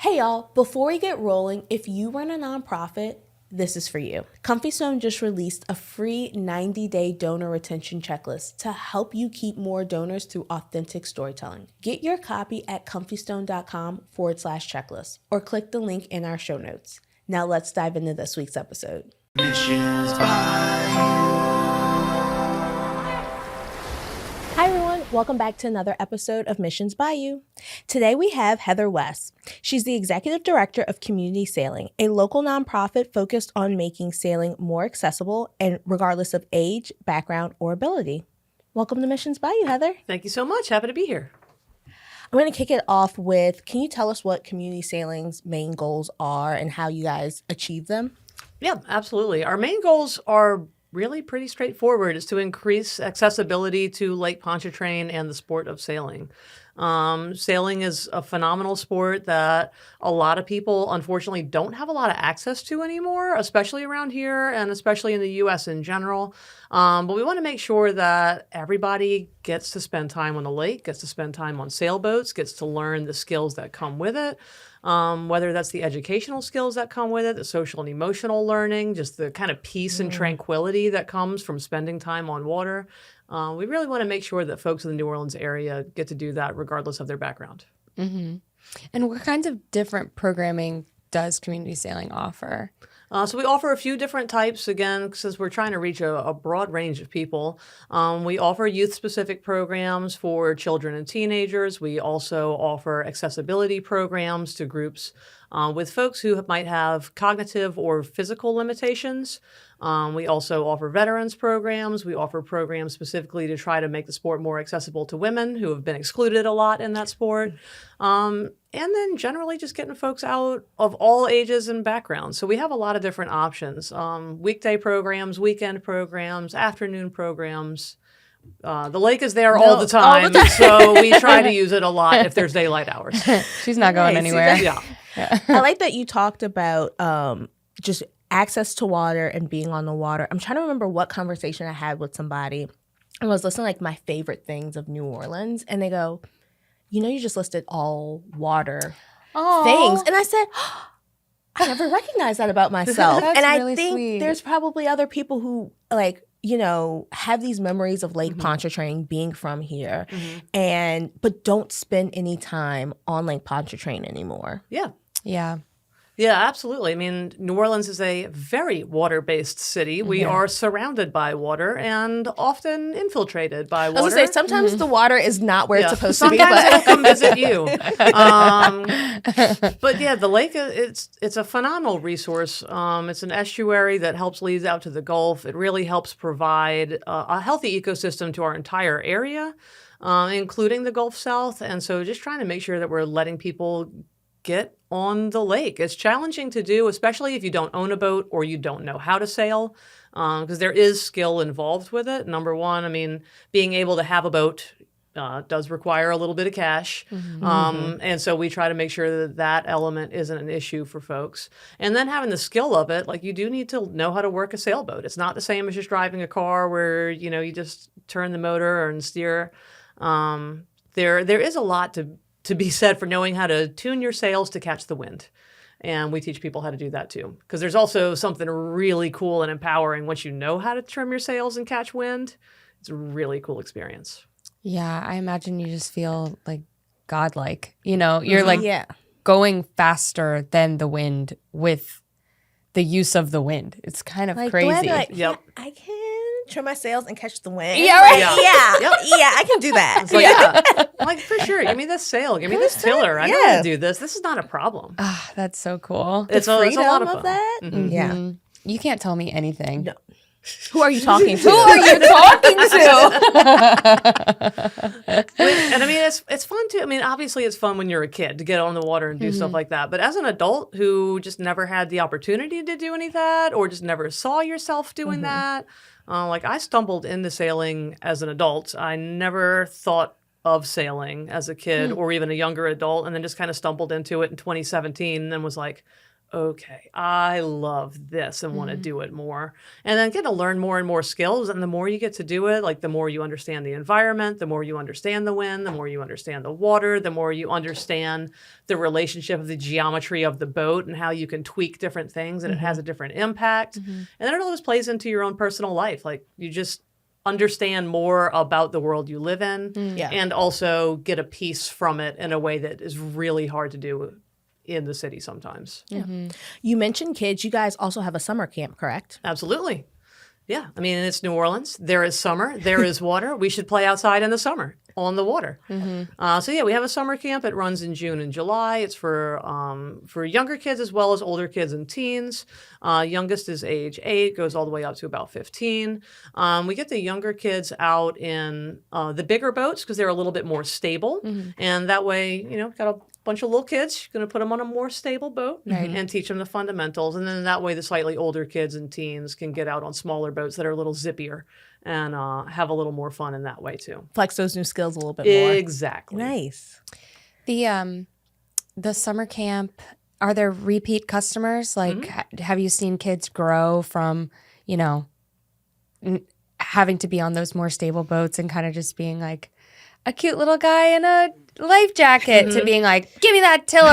Hey y'all, before we get rolling, if you run a nonprofit, this is for you. Comfy Stone just released a free 90-day donor retention checklist to help you keep more donors through authentic storytelling. Get your copy at comfystone.com/checklist or click the link in our show notes. Now let's dive into this week's episode. Missions by Hi everyone, welcome back to another episode of Missions by You. Today we have Heather West. She's the Executive Director of Community Sailing, a local nonprofit focused on making sailing more accessible and regardless of age, background, or ability. Welcome to Missions by You, Heather. Thank you so much. Happy to be here. I'm going to kick it off with, can you tell us what community sailing's main goals are and how you guys achieve them? Yeah, absolutely. Our main goals are really pretty straightforward. Is to increase accessibility to Lake Pontchartrain and the sport of sailing. Sailing is a phenomenal sport that a lot of people, unfortunately, don't have a lot of access to anymore, especially around here and especially in the U.S. in general. But we want to make sure that everybody gets to spend time on the lake, gets to spend time on sailboats, gets to learn the skills that come with it. Whether that's the educational skills that come with it, the social and emotional learning, just the kind of peace and tranquility that comes from spending time on water. We really want to make sure that folks in the New Orleans area get to do that regardless of their background. Mm-hmm. And what kinds of different programming does community sailing offer? So we offer a few different types, again, since we're trying to reach a broad range of people. We offer youth-specific programs for children and teenagers. We also offer accessibility programs to groups with folks who might have cognitive or physical limitations. We also offer veterans programs. We offer programs specifically to try to make the sport more accessible to women who have been excluded a lot in that sport. And then generally just getting folks out of all ages and backgrounds. So we have a lot of different options. Weekday programs, weekend programs, afternoon programs. The lake is there all the time, so we try to use it a lot if there's daylight hours. She's not going anywhere. Yeah. I like that you talked about just access to water and being on the water. I'm trying to remember what conversation I had with somebody. I was listening like my favorite things of New Orleans, and they go, you know, you just listed all water things. And I said, I never recognized that about myself. That's and I really think sweet. there's probably other people who like, you know, have these memories of Lake Pontchartrain being from here but don't spend any time on Lake Pontchartrain anymore. Yeah. Yeah. Yeah, absolutely. I mean, New Orleans is a very water-based city. We are surrounded by water and often infiltrated by water. I was going to say, sometimes the water is not where it's supposed to be. Sometimes it'll come visit you. But yeah, the lake, it's a phenomenal resource. It's an estuary that helps lead out to the Gulf. It really helps provide a healthy ecosystem to our entire area, including the Gulf South. And so just trying to make sure that we're letting people get on the lake. It's challenging to do, especially if you don't own a boat or you don't know how to sail, because there is skill involved with it. Number one, I mean, being able to have a boat does require a little bit of cash. And so we try to make sure that that element isn't an issue for folks. And then having the skill of it, like you do need to know how to work a sailboat. It's not the same as just driving a car where, you know, you just turn the motor and steer. There is a lot to be said for knowing how to tune your sails to catch the wind. And we teach people how to do that too. Because there's also something really cool and empowering once you know how to trim your sails and catch wind. It's a really cool experience. Yeah. I imagine you just feel like godlike. You know, you're like going faster than the wind with the use of the wind. It's kind of Like, crazy. I can trim my sails and catch the wind. Yeah, right. Yeah, I can do that. It's like, yeah, like for sure. Give me this sail. Give me this tiller. I know how to do this. This is not a problem. Ah, that's so cool. It's a lot of fun. That. Yeah. You can't tell me anything. No. Who are you talking to? Who are you talking to? And I mean, it's fun too. I mean, obviously it's fun when you're a kid to get on the water and do stuff like that. But as an adult who just never had the opportunity to do any of that or just never saw yourself doing that, like I stumbled into sailing as an adult. I never thought of sailing as a kid or even a younger adult, and then just kind of stumbled into it in 2017 and then was like, okay, I love this and want to do it more. And then get to learn more and more skills. And the more you get to do it, like the more you understand the environment, the more you understand the wind, the more you understand the water, the more you understand the relationship of the geometry of the boat and how you can tweak different things and it has a different impact. And then it all just plays into your own personal life. Like you just understand more about the world you live in and also get a piece from it in a way that is really hard to do in the city sometimes. You mentioned kids. You guys also have a summer camp, correct? Absolutely. Yeah. I mean, it's New Orleans. There is summer. There is water. We should play outside in the summer on the water. So yeah, we have a summer camp. It runs in June and July. It's for younger kids as well as older kids and teens. Youngest is age 8, goes all the way up to about 15. We get the younger kids out in the bigger boats because they're a little bit more stable. And that way, got a bunch of little kids, you're going to put them on a more stable boat and teach them the fundamentals. And then that way the slightly older kids and teens can get out on smaller boats that are a little zippier and have a little more fun in that way too. Flex those new skills a little bit more. Exactly. Nice. The summer camp, are there repeat customers? Like, have you seen kids grow from, having to be on those more stable boats and kind of just being like a cute little guy in a life jacket to being like, give me that tiller,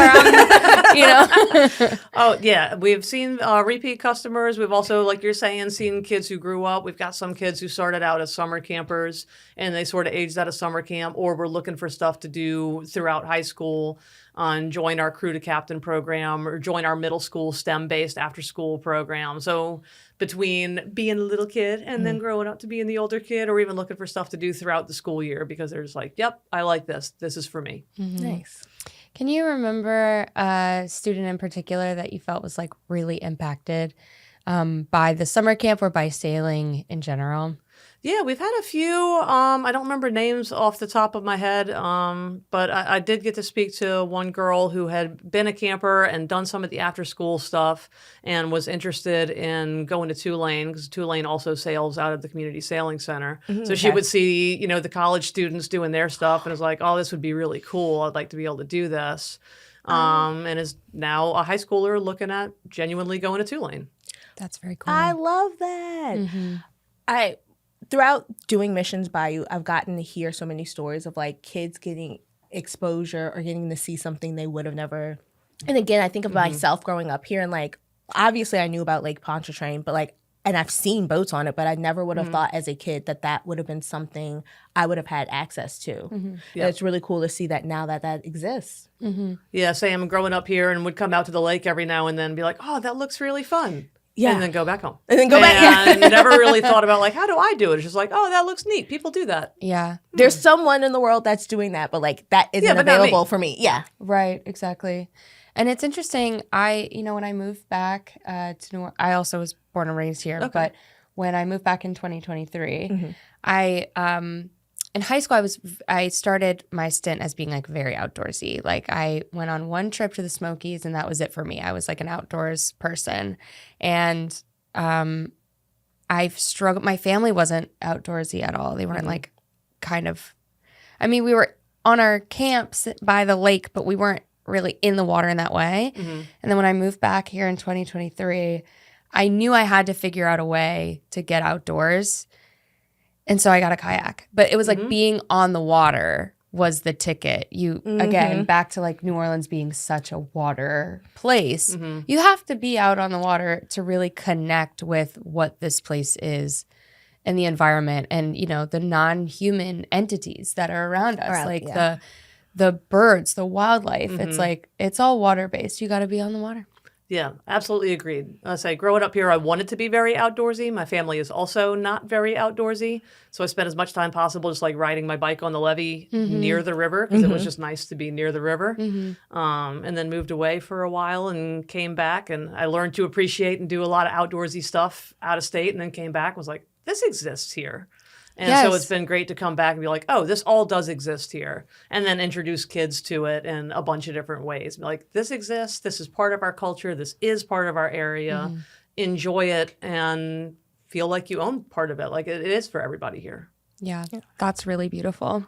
Oh, yeah. We've seen repeat customers. We've also, like you're saying, seen kids who grew up. We've got some kids who started out as summer campers and they sort of aged out of summer camp or were looking for stuff to do throughout high school and join our crew to captain program or join our middle school STEM-based after-school program. So between being a little kid and then growing up to being the older kid or even looking for stuff to do throughout the school year because they're just like, yep, I like this. This is for me. Nice. Can you remember a student in particular that you felt was like really impacted by the summer camp or by sailing in general? Yeah, we've had a few. I don't remember names off the top of my head, but I did get to speak to one girl who had been a camper and done some of the after-school stuff and was interested in going to Tulane because Tulane also sails out of the Community Sailing Center. So she would see, the college students doing their stuff and was like, oh, this would be really cool. I'd like to be able to do this. And is now a high schooler looking at genuinely going to Tulane. That's very cool. I love that. Throughout doing Missions Bayou, I've gotten to hear so many stories of like kids getting exposure or getting to see something they would have never. And again, I think of myself growing up here and like, obviously I knew about Lake Pontchartrain, but like, and I've seen boats on it, but I never would have thought as a kid that would have been something I would have had access to. And it's really cool to see that now that exists. Yeah, same. Growing up here and would come out to the lake every now and then be like, oh, that looks really fun. Yeah. And then go back home. And then go back. And never really thought about like, how do I do it? It's just like, oh, that looks neat. People do that. Yeah. There's someone in the world that's doing that, but like that isn't available for me. Yeah. Right. Exactly. And it's interesting. When I moved back to New Orleans, I also was born and raised here, but when I moved back in 2023, in high school, I started my stint as being like very outdoorsy. Like I went on one trip to the Smokies and that was it for me. I was like an outdoors person. And I've struggled. My family wasn't outdoorsy at all. They weren't like we were on our camps by the lake, but we weren't really in the water in that way. And then when I moved back here in 2023, I knew I had to figure out a way to get outdoors. And so I got a kayak, but it was like being on the water was the ticket. Again, back to like New Orleans being such a water place, you have to be out on the water to really connect with what this place is and the environment and, the non-human entities that are around us, the birds, the wildlife. It's like, it's all water-based. You got to be on the water. Yeah, absolutely agreed. I say, growing up here, I wanted to be very outdoorsy. My family is also not very outdoorsy. So I spent as much time possible just like riding my bike on the levee near the river because it was just nice to be near the river. And then moved away for a while and came back. And I learned to appreciate and do a lot of outdoorsy stuff out of state and then came back and was like, this exists here. And so it's been great to come back and be like, oh, this all does exist here. And then introduce kids to it in a bunch of different ways. Be like, this exists. This is part of our culture. This is part of our area. Enjoy it and feel like you own part of it. Like it is for everybody here. Yeah, that's really beautiful.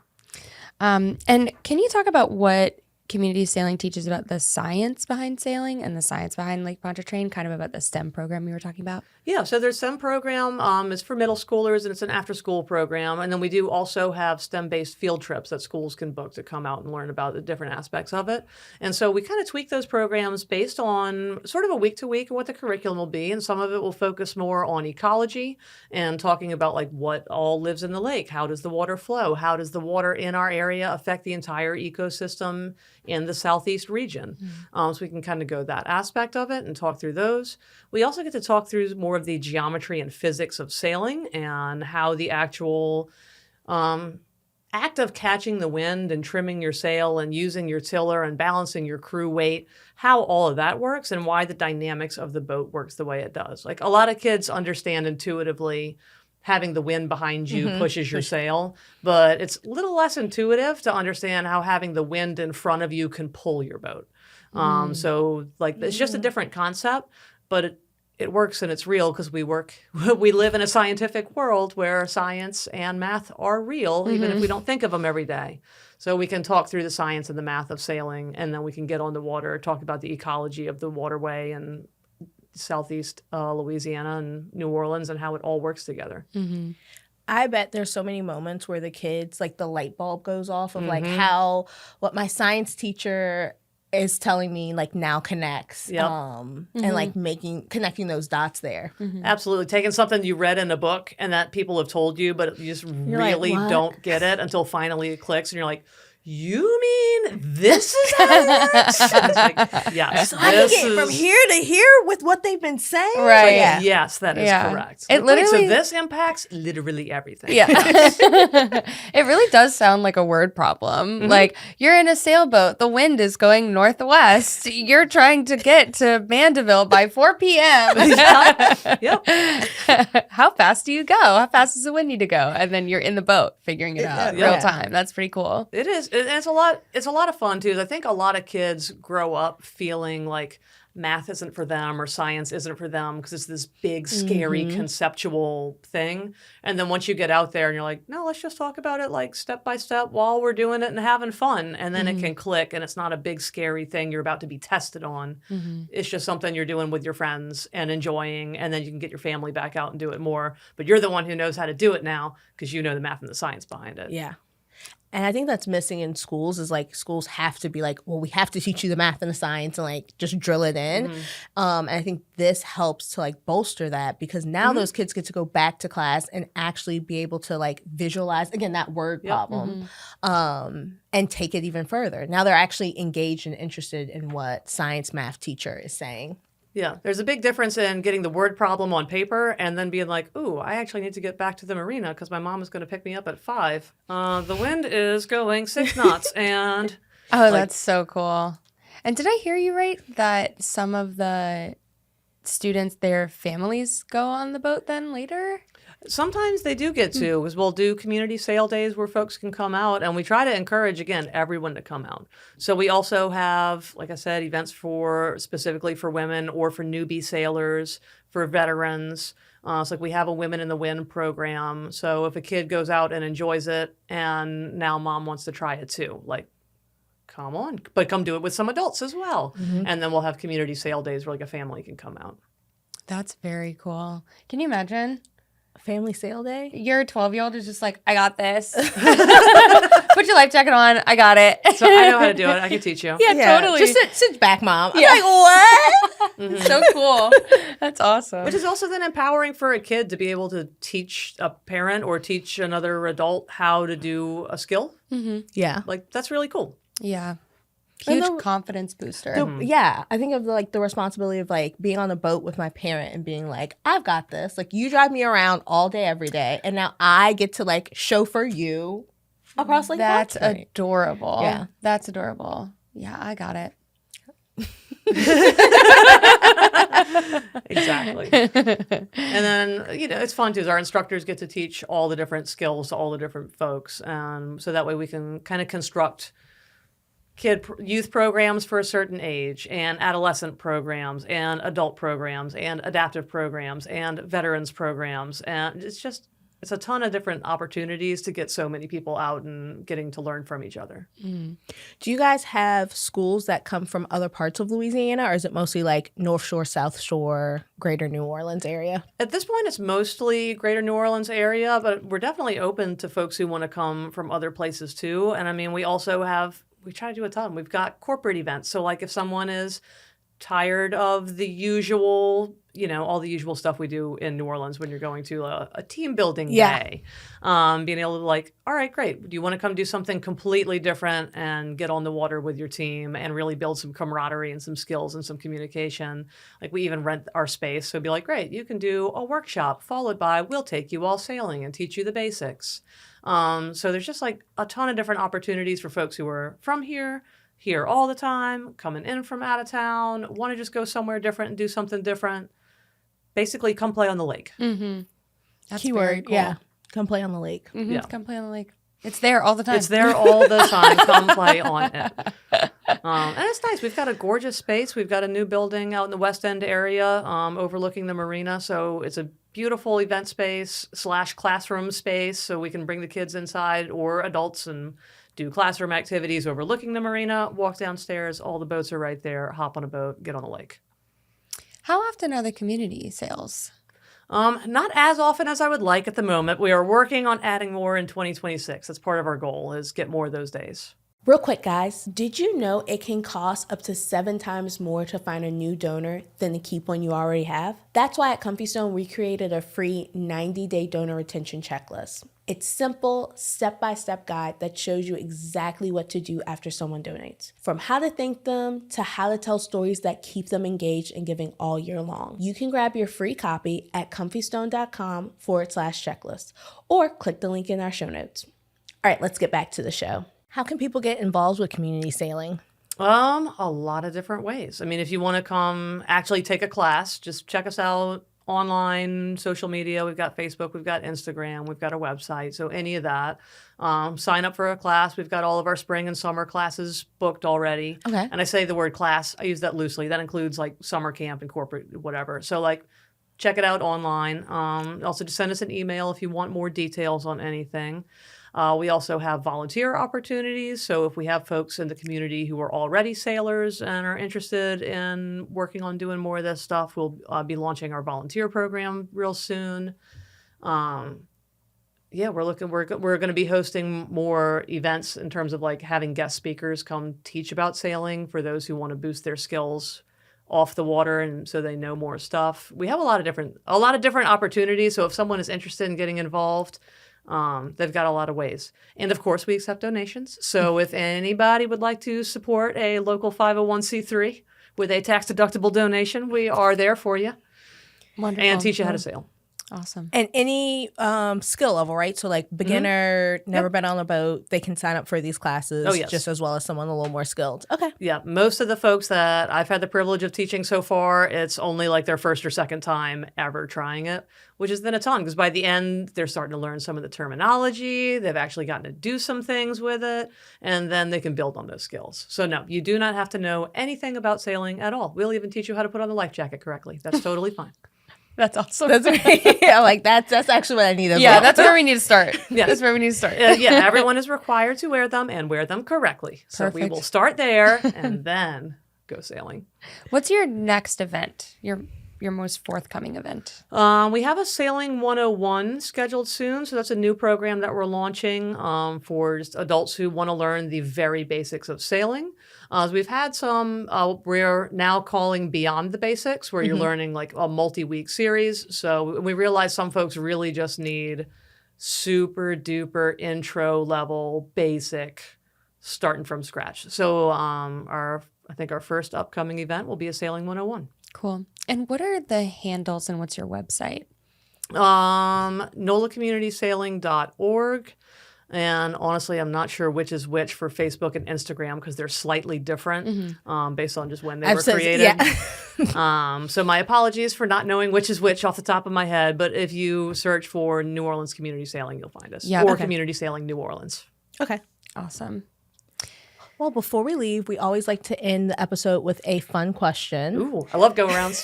And can you talk about what community sailing teaches about the science behind sailing and the science behind Lake Pontchartrain, kind of about the STEM program you were talking about? Yeah, so there's STEM program. It's for middle schoolers, and it's an after-school program. And then we do also have STEM-based field trips that schools can book to come out and learn about the different aspects of it. And so we kind of tweak those programs based on sort of a week-to-week and what the curriculum will be. And some of it will focus more on ecology and talking about like what all lives in the lake. How does the water flow? How does the water in our area affect the entire ecosystem in the southeast region? So we can kind of go that aspect of it and talk through those. We also get to talk through more of the geometry and physics of sailing and how the actual act of catching the wind and trimming your sail and using your tiller and balancing your crew weight, how all of that works and why the dynamics of the boat works the way it does. Like a lot of kids understand intuitively having the wind behind you pushes your sail, but it's a little less intuitive to understand how having the wind in front of you can pull your boat. So like it's just a different concept, but it works and it's real because we live in a scientific world where science and math are real, even if we don't think of them every day. So we can talk through the science and the math of sailing, and then we can get on the water, talk about the ecology of the waterway and southeast Louisiana and New Orleans and how it all works together. I bet there's so many moments where the kids, like the light bulb goes off of like how what my science teacher is telling me like now connects and like connecting those dots there. Absolutely. Taking something you read in a book and that people have told you, but you just really like, don't get it until finally it clicks and you're like, you mean this is how it works? It's like, yes. So I can get from here to here with what they've been saying. Right. Yeah. Yes, that is correct. It Like, literally- so this impacts literally everything. Yeah. It really does sound like a word problem. Like you're in a sailboat, the wind is going northwest. You're trying to get to Mandeville by 4 p.m. Yep. How fast do you go? How fast does the wind need to go? And then you're in the boat figuring it out real time. That's pretty cool. It is. It's a lot of fun too. I think a lot of kids grow up feeling like math isn't for them or science isn't for them because it's this big, scary, conceptual thing. And then once you get out there and you're like, no, let's just talk about it like step by step while we're doing it and having fun. And then it can click and it's not a big, scary thing you're about to be tested on. It's just something you're doing with your friends and enjoying. And then you can get your family back out and do it more. But you're the one who knows how to do it now because you know the math and the science behind it. Yeah. And I think that's missing in schools is like schools have to be like, well, we have to teach you the math and the science and like just drill it in. And I think this helps to like bolster that because now those kids get to go back to class and actually be able to like visualize, again, that word problem and take it even further. Now they're actually engaged and interested in what science math teacher is saying. Yeah, there's a big difference in getting the word problem on paper and then being like, ooh, I actually need to get back to the marina because my mom is going to pick me up at 5. The wind is going 6 knots and... Oh, that's so cool. And did I hear you right that some of the students, their families go on the boat then later? Sometimes they do get to, because we'll do community sail days where folks can come out, and we try to encourage, again, everyone to come out. So we also have, like I said, events for specifically for women or for newbie sailors, for veterans. So like we have a Women in the Wind program. So if a kid goes out and enjoys it, and now mom wants to try it too, like, come on, but come do it with some adults as well. And then we'll have community sail days where like a family can come out. That's very cool. Can you imagine? Family sale day? Your 12-year-old is just like, I got this. Put your life jacket on. I got it. So I know how to do it. I can teach you. Yeah, totally. Just sit back, Mom. I'm like, what? So cool. That's awesome. Which is also then empowering for a kid to be able to teach a parent or teach another adult how to do a skill. Yeah. Like, that's really cool. Yeah. And Huge the- confidence booster. Yeah, I think of the responsibility of like being on the boat with my parent and being like, I've got this. Like you drive me around all day, every day, and now I get to like chauffeur you across Lake That's Pontchartrain. adorable. Yeah. That's adorable. Yeah, I got it. Exactly. And then, it's fun too. Our instructors get to teach all the different skills to all the different folks. So that way we can kind of construct youth programs for a certain age and adolescent programs and adult programs and adaptive programs and veterans programs. And it's it's a ton of different opportunities to get so many people out and getting to learn from each other. Do you guys have schools that come from other parts of Louisiana, or is it mostly like North Shore, South Shore, Greater New Orleans area? At this point, it's mostly Greater New Orleans area, but we're definitely open to folks who want to come from other places too. And I mean, we try to do a ton. We've got corporate events. So like if someone is tired of the usual, all the usual stuff we do in New Orleans when you're going to a team building day, being able to like, all right, great. Do you want to come do something completely different and get on the water with your team and really build some camaraderie and some skills and some communication? Like we even rent our space. So it'd be like, great, you can do a workshop followed by, we'll take you all sailing and teach you the basics. So there's just like a ton of different opportunities for folks who are from here all the time, coming in from out of town, want to just go somewhere different and do something different. Basically, come play on the lake. Mm-hmm. That's Keyword, very cool. yeah. Come play on the lake. Mm-hmm. Yeah. Come play on the lake. It's there all the time. It's there all the time. Come play on it. And it's nice. We've got a gorgeous space. We've got a new building out in the West End area overlooking the marina. So it's a beautiful event space / classroom space. So we can bring the kids inside or adults and do classroom activities overlooking the marina, walk downstairs. All the boats are right there. Hop on a boat, get on the lake. How often are the community sales? Not as often as I would like at the moment. We are working on adding more in 2026. That's part of our goal, is get more of those days. Real quick, guys, did you know it can cost up to 7 times more to find a new donor than to keep one you already have? That's why at Comfy Stone, we created a free 90-day donor retention checklist. It's simple, step-by-step guide that shows you exactly what to do after someone donates. From how to thank them to how to tell stories that keep them engaged and giving all year long. You can grab your free copy at comfystone.com/checklist or click the link in our show notes. All right, let's get back to the show. How can people get involved with community sailing? A lot of different ways. I mean, if you want to come actually take a class, just check us out online, social media. We've got Facebook, we've got Instagram, we've got a website. So any of that. Sign up for a class. We've got all of our spring and summer classes booked already. Okay. And I say the word class, I use that loosely. That includes like summer camp and corporate, whatever. So like check it out online. Also just send us an email if you want more details on anything. We also have volunteer opportunities. So if we have folks in the community who are already sailors and are interested in working on doing more of this stuff, we'll be launching our volunteer program real soon. We're going to be hosting more events in terms of like having guest speakers come teach about sailing for those who want to boost their skills off the water and so they know more stuff. We have a lot of different opportunities. So if someone is interested in getting involved, they've got a lot of ways. And of course, we accept donations. So if anybody would like to support a local 501c3 with a tax-deductible donation, we are there for you. Wonderful. And teach you how to sail. Awesome. And any skill level, right? So like beginner, never been on a boat, they can sign up for these classes just as well as someone a little more skilled. Okay. Yeah. Most of the folks that I've had the privilege of teaching so far, it's only like their first or second time ever trying it, which has been a ton because by the end, they're starting to learn some of the terminology. They've actually gotten to do some things with it, and then they can build on those skills. So no, you do not have to know anything about sailing at all. We'll even teach you how to put on the life jacket correctly. That's totally fine. That's awesome. That's right. Yeah, like that's actually what I need as Yeah, well. that's where we need to start. Yeah. That's where we need to start. Everyone is required to wear them and wear them correctly. So we Perfect. will start there and then go sailing. What's your next event? Your most forthcoming event? We have a Sailing 101 scheduled soon. So that's a new program that we're launching for just adults who want to learn the very basics of sailing. So we've had some, we're now calling Beyond the Basics, where you're learning like a multi-week series. So we realize some folks really just need super duper intro level basic starting from scratch. So I think our first upcoming event will be a Sailing 101. Cool. And what are the handles and what's your website? NOLAcommunitysailing.org. And honestly, I'm not sure which is which for Facebook and Instagram because they're slightly different based on just when they were created. Yeah. So my apologies for not knowing which is which off the top of my head. But if you search for New Orleans Community Sailing, you'll find us. Yeah, or okay. Community Sailing New Orleans. Okay. Awesome. Well, before we leave, we always like to end the episode with a fun question. Ooh, I love go-arounds.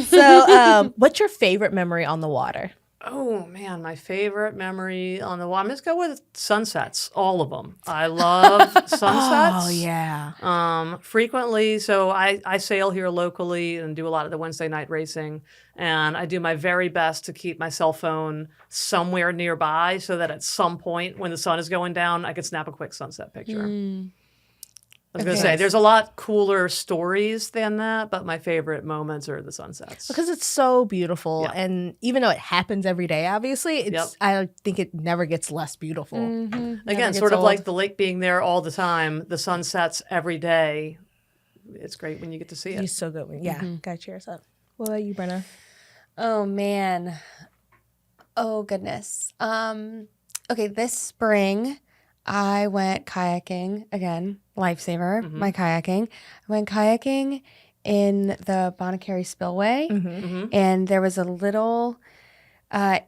So, what's your favorite memory on the water? Oh man, my favorite memory on the water. I'm just go with sunsets, all of them. I love sunsets. Oh yeah. Frequently, so I sail here locally and do a lot of the Wednesday night racing, and I do my very best to keep my cell phone somewhere nearby so that at some point when the sun is going down, I can snap a quick sunset picture. I was going to say, there's a lot cooler stories than that, but my favorite moments are the sunsets. Because it's so beautiful, Yeah. and even though it happens every day, obviously, it's Yep. I think it never gets less beautiful. Again, sort of like the lake being there all the time, the sun sets every day. It's great when you get to see it. He's so good. Yeah, gotta cheers up. What about you, Brenna? Oh man. Oh goodness. Okay, this spring I went kayaking again. Lifesaver, my kayaking. I went kayaking in the Bonacary Spillway, and there was a little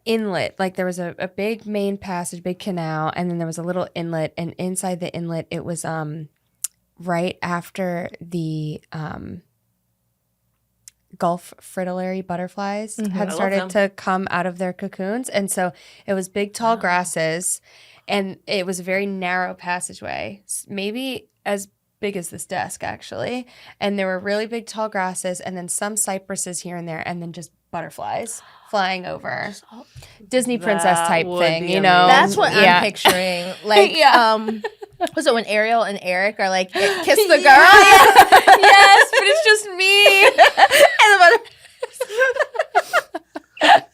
inlet. Like there was a big main passage, big canal, and then there was a little inlet. And inside the inlet, it was right after the Gulf fritillary butterflies had I started love to come out of their cocoons, and so it was big, tall grasses. And it was a very narrow passageway, maybe as big as this desk, actually. And there were really big, tall grasses and then some cypresses here and there and then just butterflies flying over. Disney princess That type would thing, be you know? That's what Yeah. I'm picturing. Like, was it when Ariel and Eric are like, kiss the girl? Yes, but it's just me. And the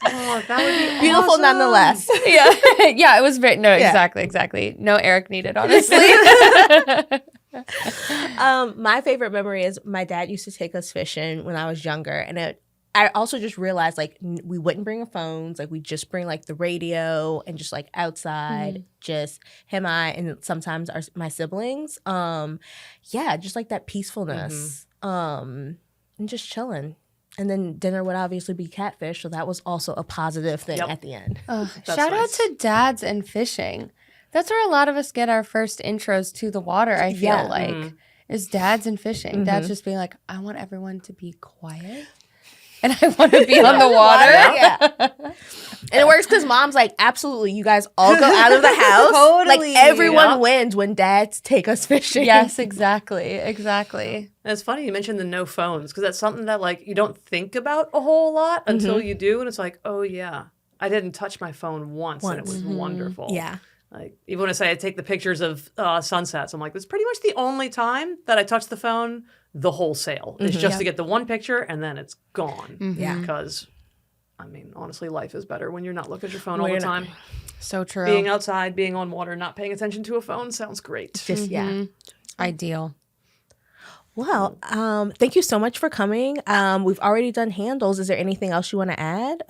Oh, that would be beautiful awesome. nonetheless. Yeah. Yeah, it was very, no, Yeah. exactly. No Eric needed, honestly. My favorite memory is my dad used to take us fishing when I was younger, and I also just realized like we wouldn't bring our phones, like we just bring like the radio and just like outside, just him, and sometimes my siblings. Yeah, just like that peacefulness, and just chilling. And then dinner would obviously be catfish, so that was also a positive thing Yep. at the end. Shout out nice. to dads and fishing. That's where a lot of us get our first intros to the water, I feel Yeah. like, is dads and fishing. Dads just being like, I want everyone to be quiet and I want to be on the water. Yeah. And it works because mom's like, absolutely, you guys all go out of the house. Totally. Like everyone Yep. wins when dads take us fishing. Yes, exactly. And it's funny you mentioned the no phones because that's something that like you don't think about a whole lot until you do, and it's like, oh yeah, I didn't touch my phone once. And it was wonderful. Yeah. Like even when I say I take the pictures of sunsets, I'm like, that's pretty much the only time that I touch the phone the whole sail. It's just to get the one picture and then it's gone. Yeah. Because I mean, honestly, life is better when you're not looking at your phone all When the you're not- time. So true. Being outside, being on water, not paying attention to a phone sounds great. Just, yeah. Ideal. Well, thank you so much for coming. We've already done handles. Is there anything else you want to add?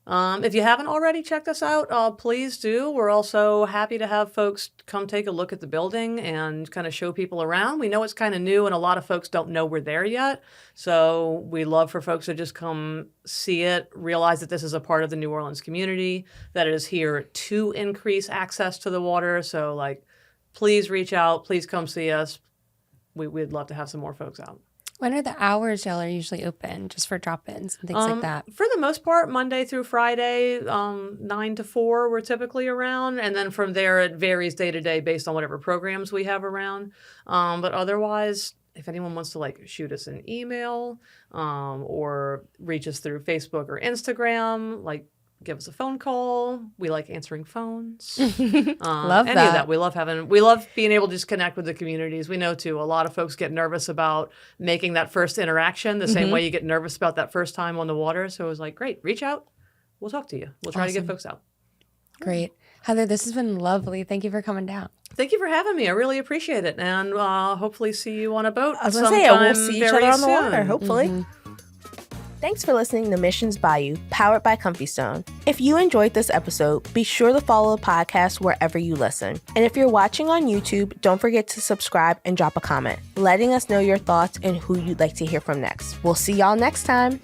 If you haven't already checked us out, please do. We're also happy to have folks come take a look at the building and kind of show people around. We know it's kind of new and a lot of folks don't know we're there yet. So we love for folks to just come see it, realize that this is a part of the New Orleans community, that it is here to increase access to the water. So like, please reach out, please come see us. We'd love to have some more folks out. When are the hours y'all are usually open, just for drop-ins and things like that? For the most part, Monday through Friday, 9 to 4, we're typically around. And then from there, it varies day to day based on whatever programs we have around. But otherwise, if anyone wants to like shoot us an email or reach us through Facebook or Instagram, like give us a phone call. We like answering phones. Love any that. of that. We love being able to just connect with the communities. We know too, a lot of folks get nervous about making that first interaction the same way you get nervous about that first time on the water. So it was like, great, reach out. We'll talk to you. We'll try to get folks out. Great. Heather, this has been lovely. Thank you for coming down. Thank you for having me. I really appreciate it. And hopefully see you on a boat I was going to sometime say, we'll see each very other on the soon. water, hopefully. Thanks for listening to Missions Bayou, powered by Comfy Stone. If you enjoyed this episode, be sure to follow the podcast wherever you listen. And if you're watching on YouTube, don't forget to subscribe and drop a comment, letting us know your thoughts and who you'd like to hear from next. We'll see y'all next time.